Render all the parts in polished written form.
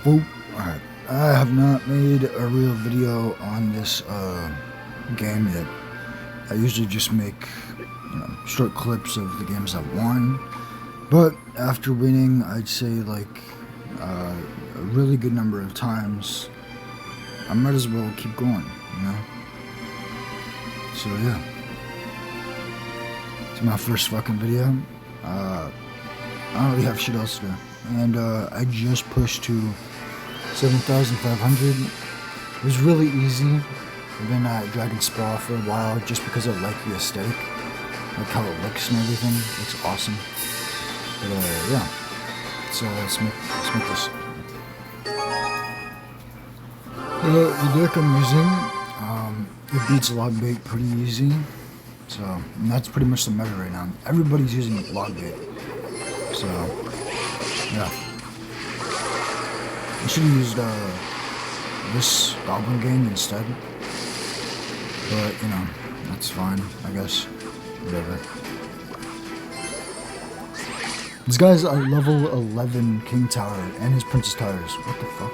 Boop. Alright. I have not made a real video on this game yet. I usually just make short clips of the games I've won. But after winning, I'd say like a really good number of times, I might as well keep going, you know? So yeah. It's my first fucking video. I don't really have shit else to do. And I just pushed to 7,500. It was really easy. I've been at Dragon Spa for a while just because I like the aesthetic. Like how it looks and everything. It looks awesome. But yeah. So let's make this. The deck I'm using, it beats log bait pretty easy. So, and that's pretty much the meta right now. Everybody's using log bait. So, yeah. I should have used this Goblin Gang instead. But, you know, that's fine, I guess. Whatever. This guy's a level 11 King Tower and his Princess Towers. What the fuck?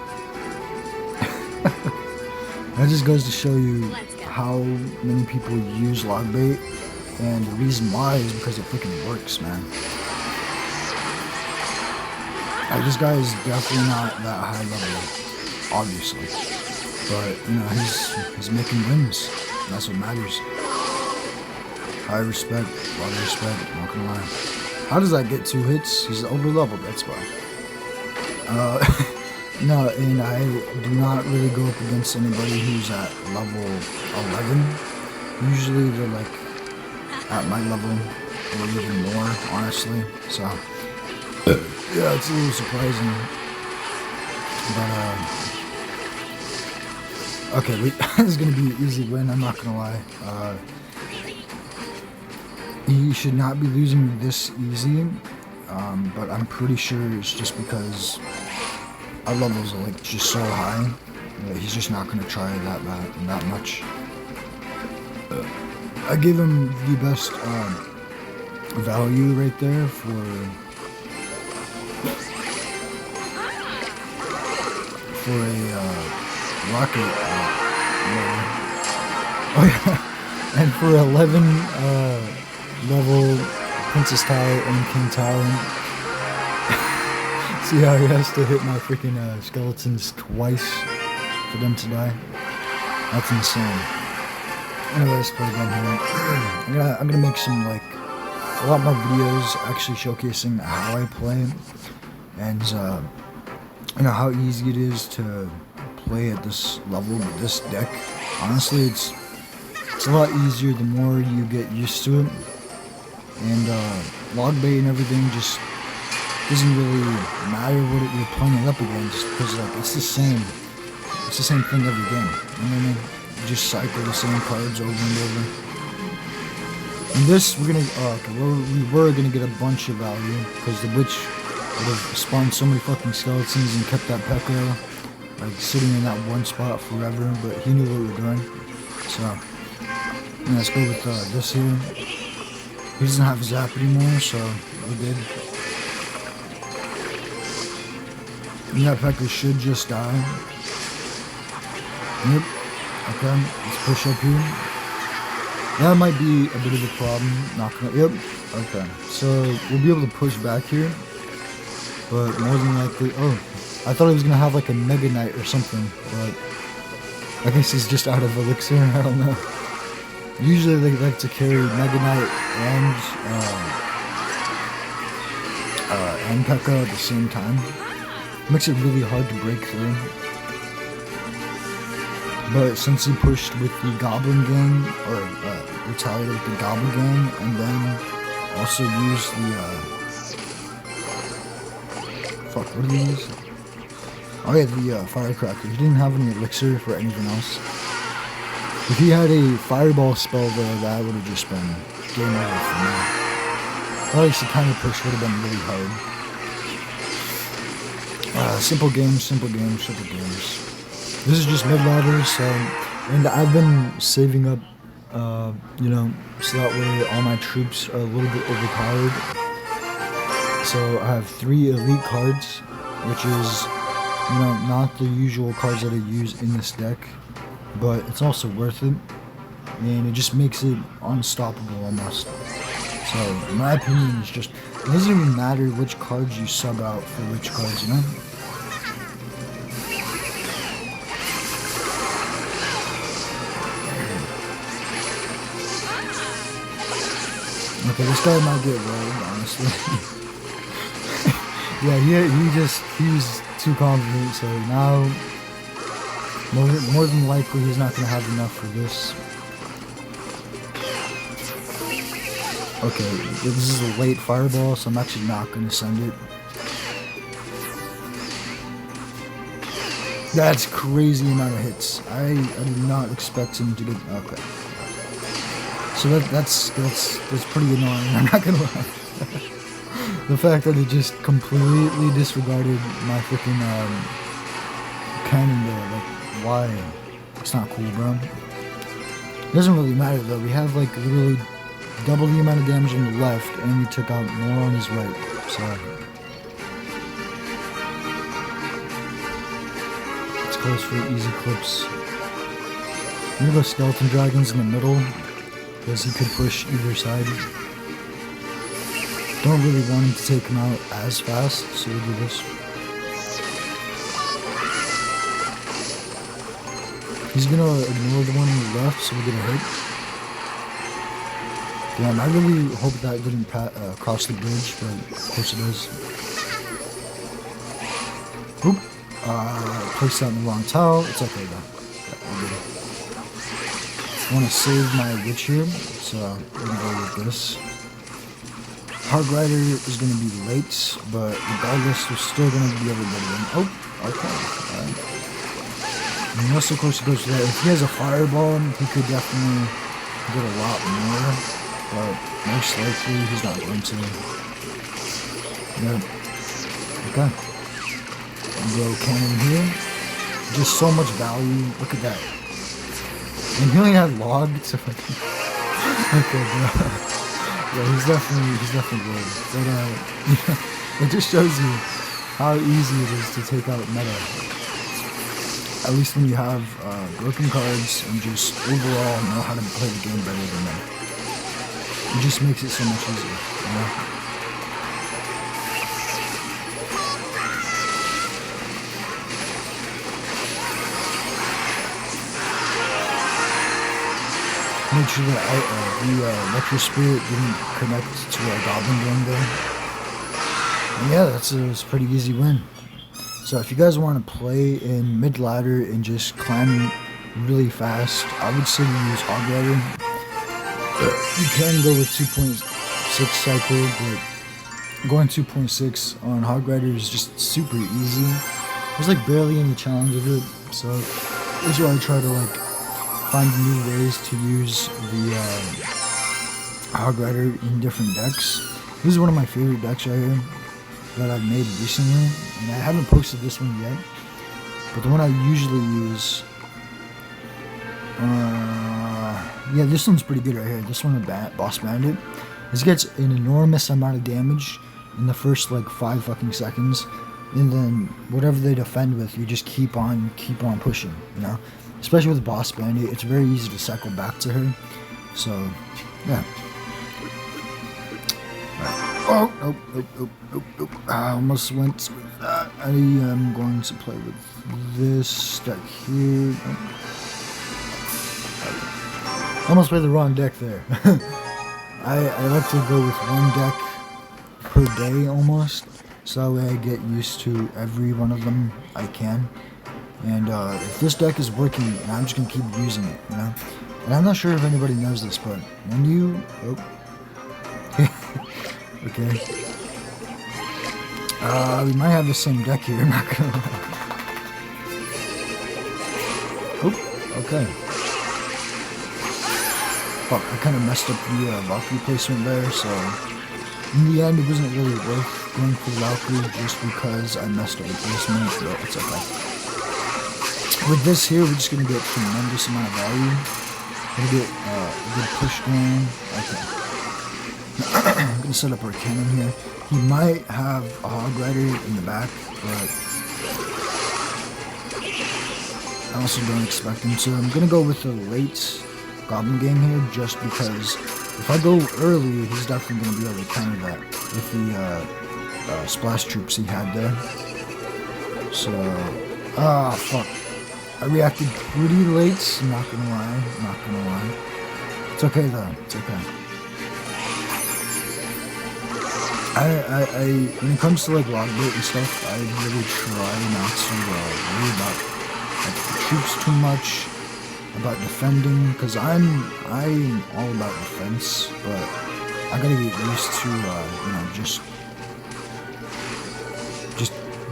That just goes to show you how many people use log bait, and the reason why is because it freaking works, man. Like, this guy is definitely not that high level, obviously, but you know he's making wins. That's what matters. High respect, a lot of respect. Not gonna lie. How does that get 2 hits? He's over leveled. That's why. No, and I do not really go up against anybody who's at level 11. Usually they're like at my level or even more, honestly. So yeah, it's a little surprising. But okay, this is gonna be an easy win. I'm not gonna lie. He should not be losing this easy, but I'm pretty sure it's just because our levels are like just so high that he's just not gonna try that much. I give him the best value right there for a rocket. Oh yeah, and for 11 level Princess Tower and King Tower. See how he has to hit my freaking skeletons twice for them to die? That's insane. Anyway, let's play again here. I'm gonna make some like a lot more videos actually showcasing how I play and you know how easy it is to play at this level with this deck. Honestly, it's a lot easier the more you get used to it. And log bait and everything just doesn't really matter what you're playing up against, because like it's the same thing every game. You know what I mean? You just cycle the same cards over and over. And this we were gonna get a bunch of value because the witch would have spawned so many fucking skeletons and kept that P.E.K.K.A. like sitting in that one spot forever. But he knew what we were doing. So yeah, let's go with this here. He doesn't have Zap anymore, so we're good. And that P.E.K.K.A. should just die. Yep. Okay, let's push up here. That might be a bit of a problem. Not gonna. Yep. Okay, so we'll be able to push back here, but more than likely. Oh, I thought he was gonna have like a Mega Knight or something, but I guess he's just out of elixir. I don't know. Usually they like to carry Mega Knight and P.E.K.K.A. at the same time. Makes it really hard to break through. But since he pushed with the Goblin Gang, or retaliated with the Goblin Gang, and then also used the fuck, what did he use? Oh yeah, the Firecracker. He didn't have any elixir for anything else. If he had a Fireball spell there, that would have just been game over for me. At least the counter push would have been really hard. Simple games. This is just mid-ladder, so, and I've been saving up, you know, so that way all my troops are a little bit overpowered. So I have 3 elite cards, which is You know, not the usual cards that I use in this deck, but it's also worth it, and it just makes it unstoppable almost. So, in my opinion, it's just, it doesn't even matter which cards you sub out for which cards, you know? Okay, this guy might get rolled, honestly. Yeah, he was too confident, so now, more than likely, he's not going to have enough for this. Okay, this is a late fireball, so I'm actually not going to send it. That's crazy amount of hits. I did not expect him to get, okay. So that's pretty annoying, I'm not gonna lie. The fact that it just completely disregarded my freaking cannon there, like, why? It's not cool, bro. It doesn't really matter though, we have like literally double the amount of damage on the left, and we took out more on his right, so. It's close for easy clips. I'm gonna go Skeleton Dragons in the middle, because he could push either side. Don't really want him to take him out as fast, so we'll do this. He's gonna ignore the one on the left, so we get a hit. Damn, I really hope that didn't cross the bridge, but of course it does. Oop! Placed that in the wrong tile. It's okay though. I want to save my witch here, so we're gonna go with this. Hog Rider is gonna be late, but regardless, we're still gonna be able to get in. Oh, okay. Alright. Unless of course he goes to that. If he has a fireball, he could definitely get a lot more, but most likely he's not going to. Yeah. Okay. Go cannon here. Just so much value. Look at that. And he only had log, so fucking. Okay, bro. Yeah, he's definitely good. But yeah, it just shows you how easy it is to take out meta. At least when you have broken cards and just overall know how to play the game better than them. It just makes it so much easier, you know? Make sure that the Electro Spirit didn't connect to our Goblin Gun there. And yeah, that's a pretty easy win. So if you guys want to play in mid ladder and just climb really fast, I would say to use Hog Rider. You can go with 2.6 cycle, but going 2.6 on Hog Rider is just super easy. There's like barely any challenge of it, so that's why I try to like find new ways to use the Hog Rider in different decks. This is one of my favorite decks right here that I've made recently, and I haven't posted this one yet, but the one I usually use, yeah, this one's pretty good right here. This one, Boss Bandit. This gets an enormous amount of damage in the first like 5 fucking seconds, and then whatever they defend with, you just keep on pushing, you know? Especially with Boss Bandit, it's very easy to cycle back to her. So, yeah. Oh. I almost went with that. I am going to play with this deck here. I almost played the wrong deck there. I like to go with one deck per day almost. So that way I get used to every one of them I can. And if this deck is working, I'm just going to keep using it, you know? And I'm not sure if anybody knows this, but when you... Oh. Okay. We might have the same deck here, I'm not going to lie. Oh, okay. Fuck, I kind of messed up the Valkyrie placement there, so... In the end, it wasn't really worth going for Valkyrie just because I messed up the placement, but it's okay. With this here, we're just going to get tremendous amount of value. We're going to get a good push going. Okay. I'm going to set up our cannon here. He might have a Hog Rider in the back, but I also don't expect him to. I'm gonna go with the late Goblin Gang here, just because if I go early, he's definitely gonna be able to counter that with the splash troops he had there. So, fuck. I reacted pretty late, not gonna lie. It's okay though, it's okay. When it comes to like log bait and stuff, I really try not to worry about like the troops too much, about defending, because I'm all about defense, but I gotta get used to you know,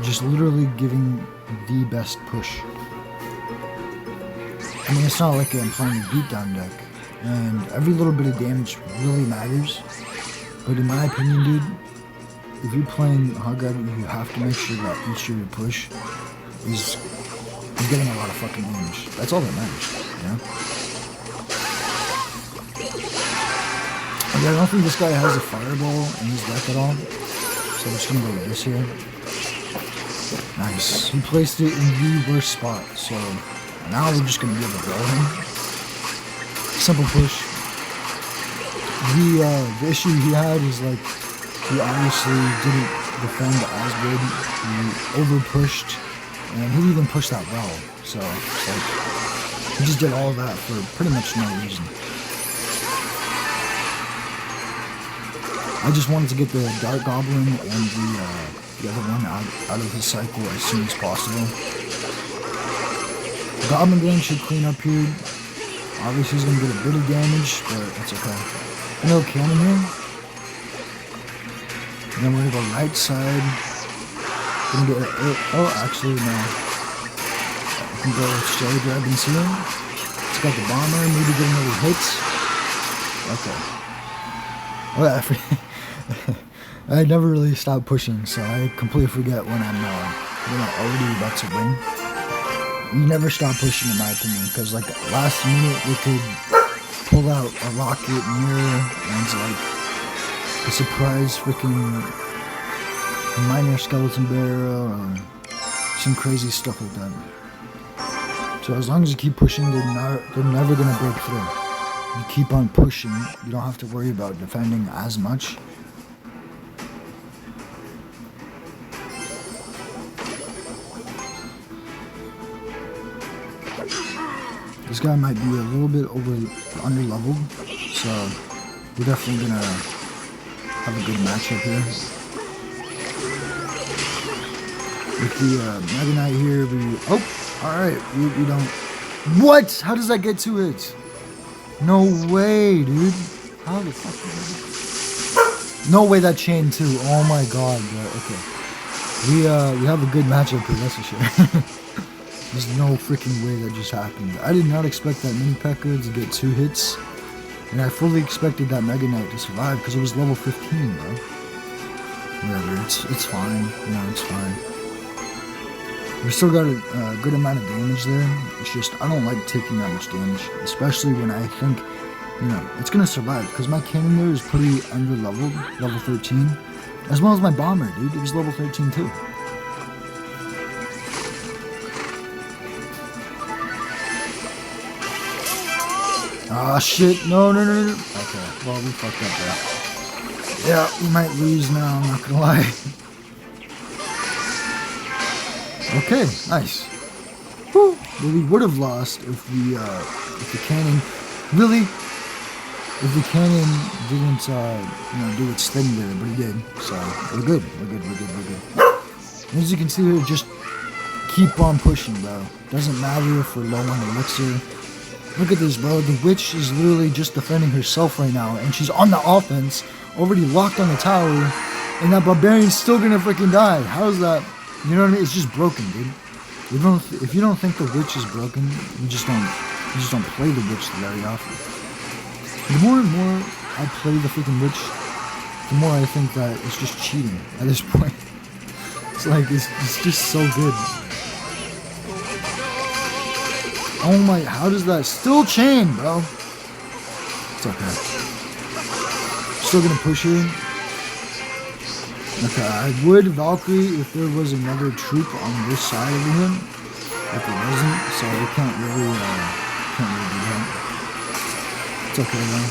just literally giving the best push. I mean, it's not like I'm playing a beatdown deck, and every little bit of damage really matters, but in my opinion, dude, if you're playing Hog Rider, you have to make sure that each of your push is getting a lot of fucking damage. That's all that matters, you know? Yeah, I don't think this guy has a fireball in his deck at all, so I'm just gonna go with this here. Nice. He placed it in the worst spot, so now we're just gonna be able to roll him. Simple push. The issue he had is like, he obviously didn't defend as good. He over pushed, and he even pushed that well. So it's like, he just did all of that for pretty much no reason. I just wanted to get the Dark Goblin and the other one out of his cycle as soon as possible. The Goblin Gang should clean up here. Obviously he's gonna get a bit of damage, but that's okay. No cannon here. And then we're gonna go right side. Gonna get actually no. I can go Cherry Dragons here. It's got the bomber, maybe get another hit. Okay. Well, I never really stop pushing, so I completely forget when I'm already about to win. You never stop pushing, in my opinion, because like last minute we could pull out a rocket mirror and like a surprise freaking minor skeleton barrel or some crazy stuff like that. So as long as you keep pushing, they're never gonna break through. You keep on pushing, you don't have to worry about defending as much. This guy might be a little bit under leveled, so we're definitely gonna have a good matchup here. With the Mega Knight here, alright, we don't. What? How does that get to it? No way, dude. How the fuck did that? No way that chain too. Oh my god, bro. Okay. We have a good matchup here, that's for sure. There's no freaking way that just happened. I did not expect that Mini P.E.K.K.A to get 2 hits. And I fully expected that Mega Knight to survive because it was level 15, bro. Whatever, it's fine. You know, it's fine. We still got a good amount of damage there. It's just, I don't like taking that much damage. Especially when I think, you know, it's going to survive. Because my cannon there is pretty under-leveled, level 13. As well as my bomber, dude. It was level 13 too. Ah, shit. No. Okay, well, we fucked up there. Yeah, we might lose now, I'm not gonna lie. Okay, nice. Whew. Well, we would have lost if the cannon really, if the cannon didn't, you know, do its thing there, but it did. So, we're good. And as you can see here, just keep on pushing, bro. Doesn't matter if we're low on elixir. Look at this, bro. The witch is literally just defending herself right now, and she's on the offense, already locked on the tower, and that barbarian's still gonna freaking die. How's that? You know what I mean? It's just broken, dude. If you don't think the witch is broken, you just don't play the witch very often. The more and more I play the freaking witch, the more I think that it's just cheating at this point. It's like it's just so good. Oh my, how does that still chain, bro? It's okay. Still gonna push here. Okay, I would Valkyrie if there was another troop on this side of him. if it doesn't, so we can't really do that. It's okay though.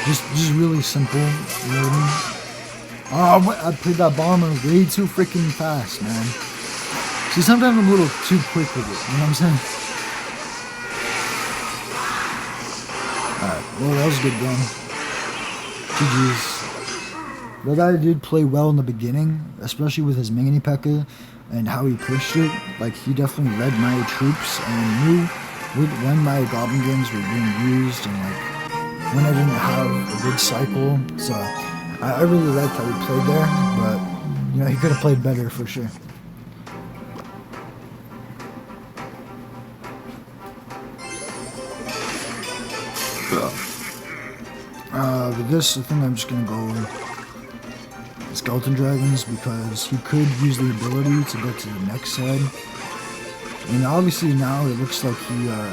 Just really simple loading. Oh, I played that bomber way too freaking fast, man. See, sometimes I'm a little too quick with it, you know what I'm saying? Alright, well, that was a good game. GG's. That guy did play well in the beginning, especially with his Mangini P.E.K.K.A. and how he pushed it. Like, he definitely led my troops and knew when my Goblin Guns were being used and, like, when I didn't have a good cycle. So, I really liked how he played there, but, you know, he could have played better for sure. With this, I think I'm just gonna go Skeleton Dragons because he could use the ability to get to the next side. And obviously now it looks like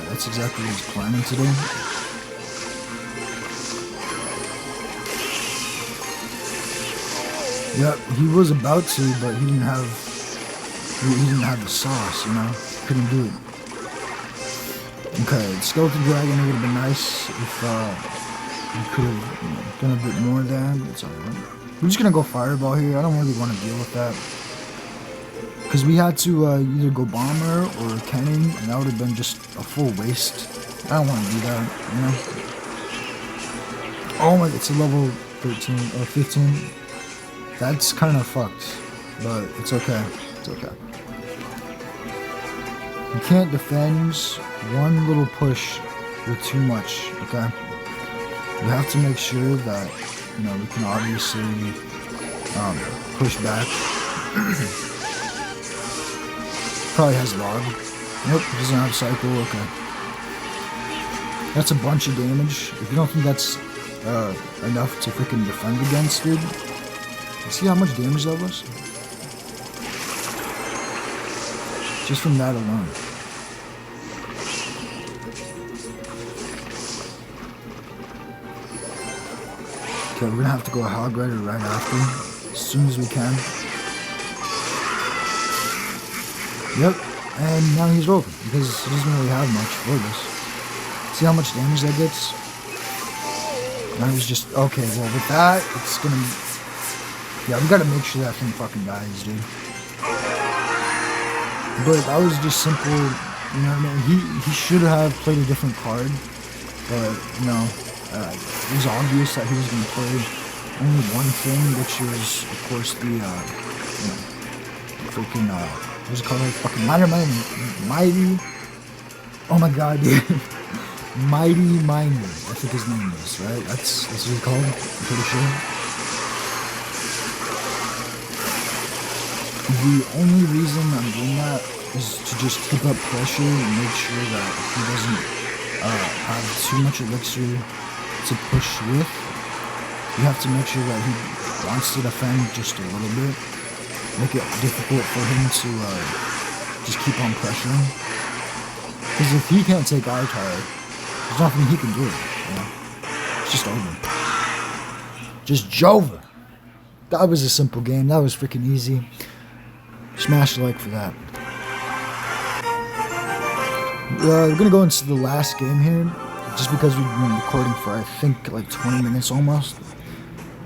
that's exactly what he's planning to do. Yep, he was about to, but he didn't have the sauce, you know? Couldn't do it. Okay, Skeleton Dragon, it would have been nice if we could have done a bit more there, but it's alright. We're just gonna go Fireball here. I don't really want to deal with that. Because we had to either go Bomber or Cannon, and that would have been just a full waste. I don't want to do that, you know? Oh my, it's a level 13 or 15. That's kind of fucked, but it's okay. It's okay. You can't defend one little push with too much, okay? You have to make sure that, you know, we can obviously push back. Probably has log. Nope, doesn't have cycle, okay. That's a bunch of damage. If you don't think that's enough to freaking defend against, dude, see how much damage that was? Just from that alone. Okay, we're gonna have to go Hog Rider right after, as soon as we can. Yep, and now he's broken, because he doesn't really have much for this. See how much damage that gets? Now he's just, okay, well with that, it's gonna, yeah, we gotta make sure that thing fucking dies, dude. But that was just simple, you know what I mean? He should have played a different card, but, you know, it was obvious that he was gonna play only one thing, which was, of course, the, you know, freaking, what's it called? Fucking Mighty. Oh my god, dude. Mighty Miner. I think his name is, right? That's what he's called, I'm pretty sure. The only reason I'm doing that is to just keep up pressure and make sure that he doesn't have too much elixir to push with. You have to make sure that he wants to defend just a little bit. Make it difficult for him to just keep on pressuring. Because if he can't take our tire, there's nothing he can do. You know? It's just over. Just Jova. That was a simple game. That was freaking easy. Smash the like for that. We're gonna go into the last game here, just because we've been recording for I think like 20 minutes almost,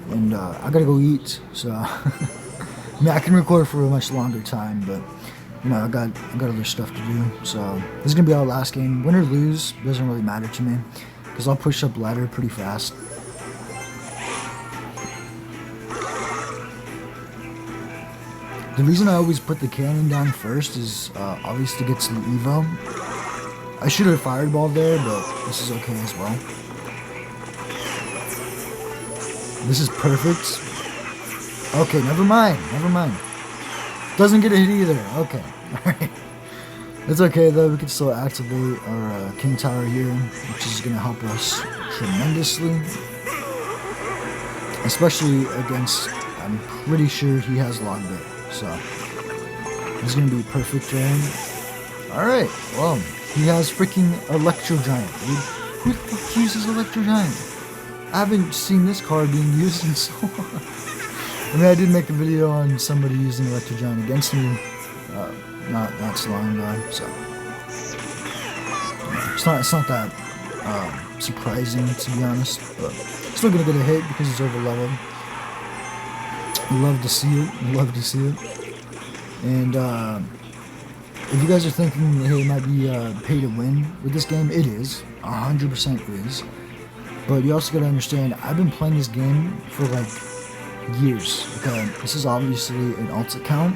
and I gotta go eat. So I mean, I can record for a much longer time, but you know, I got other stuff to do. So this is gonna be our last game. Win or lose doesn't really matter to me, because I'll push up ladder pretty fast. The reason I always put the cannon down first is obviously to get to the Evo. I should have fireballed there, but this is okay as well. This is perfect. Okay, never mind. Doesn't get a hit either. Okay, alright. It's okay though, we can still activate our King Tower here, which is going to help us tremendously. Especially against, I'm pretty sure he has Logbit. So, he's gonna be perfect there. Alright, well, he has freaking Electro Giant, dude. Who the fuck uses Electro Giant? I haven't seen this car being used in so long. I mean, I did make a video on somebody using Electro Giant against me, not so long ago, so it's not that surprising, to be honest, but still gonna get a hit because it's over leveled. Love to see it. And if you guys are thinking, hey, it might be pay to win with this game, it is, 100% is. But you also gotta understand, I've been playing this game for like years. Okay, this is obviously an alt account,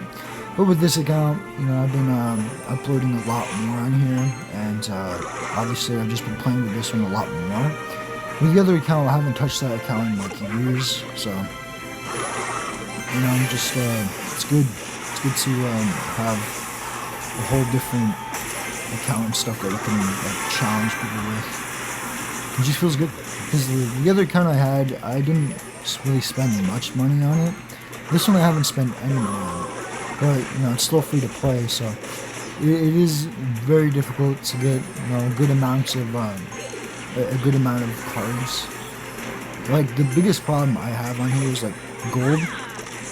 but with this account, you know, I've been uploading a lot more on here, and obviously I've just been playing with this one a lot more. With the other account, I haven't touched that account in like years, so you know, just it's good to have a whole different account and stuff that you can like challenge people with. It just feels good because the other account I had, I didn't really spend much money on it. This one I haven't spent any money on it, but you know, it's still free to play, so it is very difficult to get, you know, a good amount of cards. Like the biggest problem I have on here is like gold.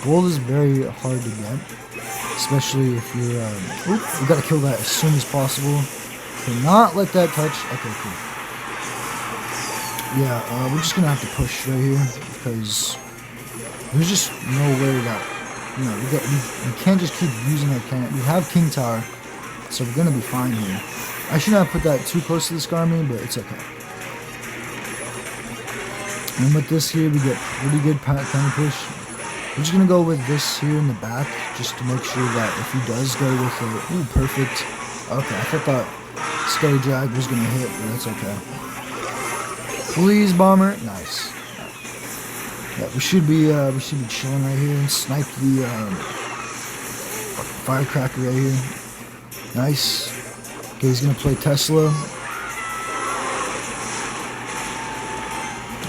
Gold is very hard to get, especially if you're you gotta kill that as soon as possible. Do not let that touch. Okay, cool. Yeah, we're just gonna have to push right here because there's just no way that, you know, we can't just keep using our cannon. We have King Tower, so we're gonna be fine here. I should not put that too close to the Skarmory, but it's okay. And with this here, we get pretty good cannon push. We're just gonna go with this here in the back, just to make sure that if he does go with it, ooh, perfect. Okay, I thought that Skelly Drag was gonna hit, but that's okay. Please, Bomber. Nice. Yeah, we should be chilling right here and snipe the Firecracker right here. Nice. Okay, he's gonna play Tesla.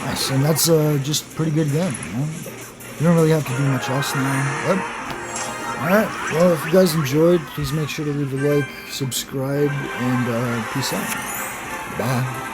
Nice, and that's just pretty good again. You know? You don't really have to do much else now. Yep. Alright, well, if you guys enjoyed, please make sure to leave a like, subscribe, and peace out. Bye.